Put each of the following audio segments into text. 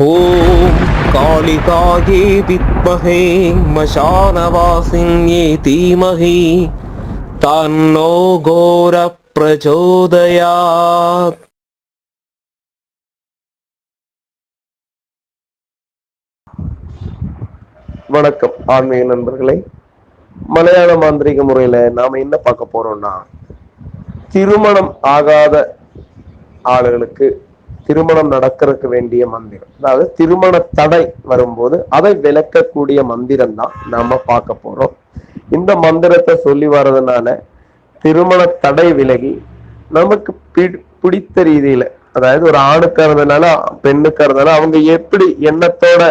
ஓம் காளிகாயே வித்மஹே மசானவாசின்யே தீமஹி தன்னோ கோர பிரச்சோதயாத். வணக்கம் ஆன்மீக நண்பர்களே. மலையாள மாந்திரிக முறையில நாம என்ன பார்க்க போறோம்னா, திருமணம் ஆகாத ஆளுகளுக்கு திருமணம் நடக்கிறதுக்கு வேண்டிய மந்திரம், அதாவது திருமண தடை வரும்போது அதை விளக்கக்கூடிய மந்திரம் தான் நாம பார்க்க போறோம். இந்த மந்திரத்தை சொல்லி வர்றதுனால திருமண தடை விலகி நமக்கு பிடித்த ரீதியில, அதாவது ஒரு ஆணுக்கா இருந்ததுனால பெண்ணுக்கா இருந்தாலும் அவங்க எப்படி எண்ணத்தோட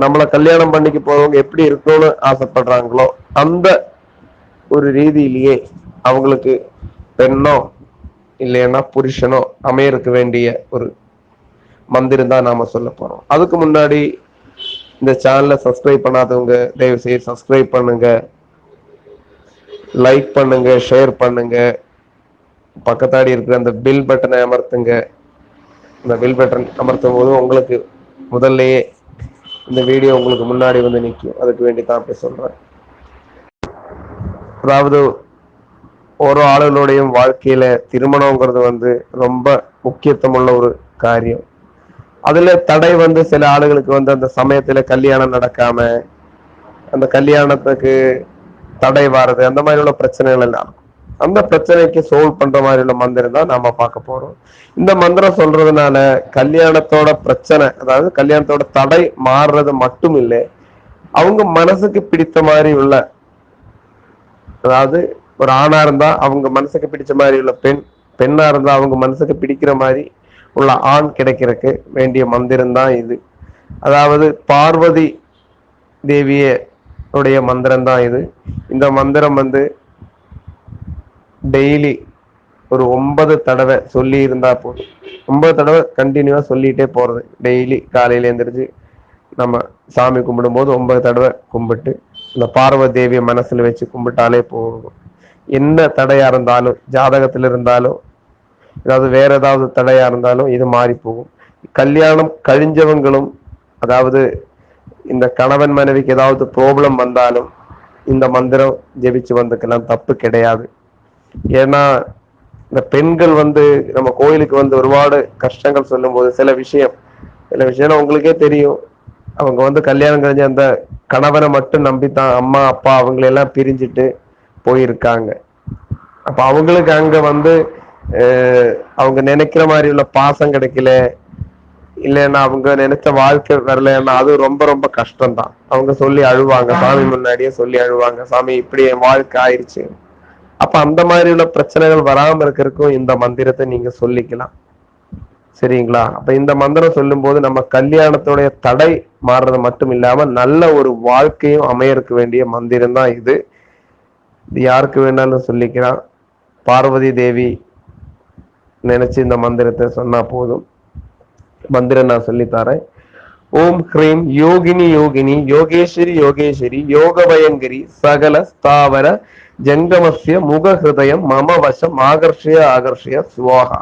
நம்மளை கல்யாணம் பண்ணிக்க போறவங்க எப்படி இருக்கணும்னு ஆசைப்படுறாங்களோ அந்த ஒரு ரீதியிலேயே அவங்களுக்கு பெண்ணோ இல்லைன்னா புருஷனோ அமையறக்க வேண்டிய ஒரு மந்திரம் தான் நாம சொல்ல போறோம். அதுக்கு முன்னாடி இந்த சேனலை சப்ஸ்கிரைப் பண்ணாதவங்க தயவு செய்து சப்ஸ்கிரைப் பண்ணுங்க, லைக் பண்ணுங்க, ஷேர் பண்ணுங்க, பக்கத்தாடி இருக்கிற அந்த பில் பட்டனை அமர்த்துங்க. இந்த பில் பட்டன் அமர்த்தும் போது உங்களுக்கு முதல்லயே இந்த வீடியோ உங்களுக்கு முன்னாடி வந்து நிற்கும். அதுக்கு வேண்டி தான் அப்படி சொல்றேன். அதாவது ஒரு ஆளுடைய வாழ்க்கையில திருமணங்கிறது ரொம்ப முக்கியத்துவமுள்ள ஒரு காரியம். அதுல தடை சில ஆளுகளுக்கு அந்த சமயத்துல கல்யாணம் நடக்காம அந்த கல்யாணத்துக்கு தடை வாரது, அந்த மாதிரி உள்ள பிரச்சனைகள் எல்லாம், அந்த பிரச்சனைக்கு சால்வ் பண்ற மாதிரி உள்ள மந்திரம் தான் நாம பார்க்க போறோம். இந்த மந்திரம் சொல்றதுனால கல்யாணத்தோட பிரச்சனை, அதாவது கல்யாணத்தோட தடை மாறுறது மட்டும் இல்லை, அவங்க மனசுக்கு பிடித்த மாதிரி உள்ள, அதாவது ஒரு ஆணா இருந்தா அவங்க மனசுக்கு பிடிச்ச மாதிரி உள்ள பெண், பெண்ணா இருந்தா அவங்க மனசுக்கு பிடிக்கிற மாதிரி உள்ள ஆண் கிடைக்கிறதுக்கு வேண்டிய மந்திரம் தான் இது. அதாவது பார்வதி தேவிய உடைய மந்திரம் தான் இது. இந்த மந்திரம் டெய்லி ஒரு 9 தடவை சொல்லி இருந்தா போதும். 9 தடவை கண்டினியூவா சொல்லிட்டே போறது. டெய்லி காலையில எழுந்திரிச்சு நம்ம சாமி கும்பிடும் போது 9 தடவை கும்பிட்டு இந்த பார்வதி தேவிய மனசுல வச்சு கும்பிட்டாலே போகும். என்ன தடையா இருந்தாலும், ஜாதகத்துல இருந்தாலும், ஏதாவது வேற ஏதாவது தடையா இருந்தாலும் இது மாறி போகும். கல்யாணம் கழிஞ்சவங்களும், அதாவது இந்த கணவன் மனைவிக்கு ஏதாவது ப்ராப்ளம் வந்தாலும் இந்த மந்திரம் ஜெபிச்சு வந்துக்கலாம், தப்பு கிடையாது. ஏன்னா இந்த பெண்கள் நம்ம கோயிலுக்கு ஒருபாடு கஷ்டங்கள் சொல்லும் போது சில விஷயம் உங்களுக்கே தெரியும். அவங்க கல்யாணம் கழிஞ்ச அந்த கணவனை மட்டும் நம்பித்தான் அம்மா அப்பா அவங்களெல்லாம் பிரிஞ்சுட்டு போயிருக்காங்க. அப்ப அவங்களுக்கு அங்க அவங்க நினைக்கிற மாதிரி உள்ள பாசம் கிடைக்கல, இல்லைன்னா அவங்க நினைச்ச வாழ்க்கை வரலன்னா அது ரொம்ப ரொம்ப கஷ்டம்தான். அவங்க சொல்லி அழுவாங்க, சாமி முன்னாடியே சொல்லி அழுவாங்க, சாமி இப்படி என் வாழ்க்கை ஆயிடுச்சு. அப்ப அந்த மாதிரி உள்ள பிரச்சனைகள் வராம இருக்கிறதுக்கும் இந்த மந்திரத்தை நீங்க சொல்லிக்கலாம், சரிங்களா? அப்ப இந்த மந்திரம் சொல்லும் போது நம்ம கல்யாணத்துடைய தடை மாறுறது மட்டும் இல்லாம நல்ல ஒரு வாழ்க்கையும் அமையறக்க வேண்டிய மந்திரம் தான் இது. இது யாருக்கு வேணாலும் சொல்லிக்கலாம். பார்வதி தேவி நினைச்சு இந்த மந்திரத்தை சொன்னா போதும். மந்திரம் நான் சொல்லித்தரேன். ஓம் ஹ்ரீம் யோகினி யோகினி யோகேஸ்வரி யோகேஸ்வரி யோக பயங்கரி சகல ஸ்தாவர ஜங்கமஸ்ய முக ஹிருதயம் மம வசம் ஆகர்ஷய ஆகர்ஷய சுவாகா.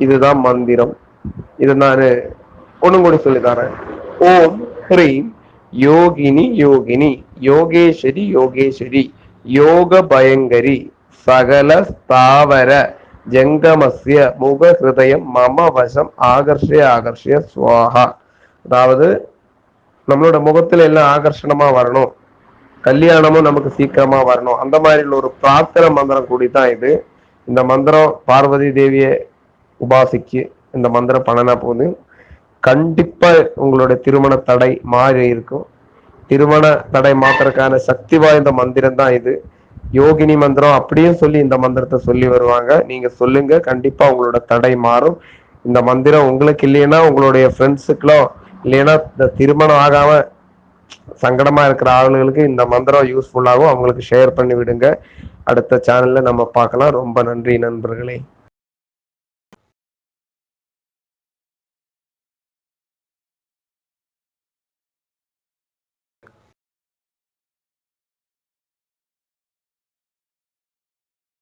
இதுதான் மந்திரம். இது நான் ஒண்ணும் கூட சொல்லித்தரேன். ஓம் ஹ்ரீம் யோகினி யோகினி யோகேஸ்வரி யோகேஸ்வரி யோக பயங்கரி சகல ஸ்தாவர ஜங்கமஸ்ய முக ஹிருதயம் மம வசம் ஆகர்ஷய ஆகர்ஷய சுவாகா. அதாவது நம்மளோட முகத்துல எல்லாம் ஆகர்ஷணமா வரணும், கல்யாணமும் நமக்கு சீக்கிரமா வரணும், அந்த மாதிரி ஒரு பிரார்த்தனை மந்திரம் கூடித்தான் இது. இந்த மந்திரம் பார்வதி தேவியை உபாசிக்கு இந்த மந்திரம் பண்ணனா போது கண்டிப்பா உங்களுடைய திருமண தடை மாறி இருக்கும். திருமண தடை மாத்திரக்கான சக்தி வாய்ந்த மந்திரம் தான் இது. யோகினி மந்திரம் அப்படியும் சொல்லி இந்த மந்திரத்தை சொல்லி வருவாங்க. நீங்க சொல்லுங்க, கண்டிப்பா உங்களோட தடை மாறும். இந்த மந்திரம் உங்களுக்கு இல்லைன்னா உங்களுடைய ஃப்ரெண்ட்ஸுக்கெல்லாம், இல்லைன்னா இந்த திருமணம் ஆகாம சங்கடமா இருக்கிற ஆளுகளுக்கு இந்த மந்திரம் யூஸ்ஃபுல்லாகும். அவங்களுக்கு ஷேர் பண்ணி விடுங்க. அடுத்த சேனல்ல நம்ம பார்க்கலாம். ரொம்ப நன்றி நண்பர்களே.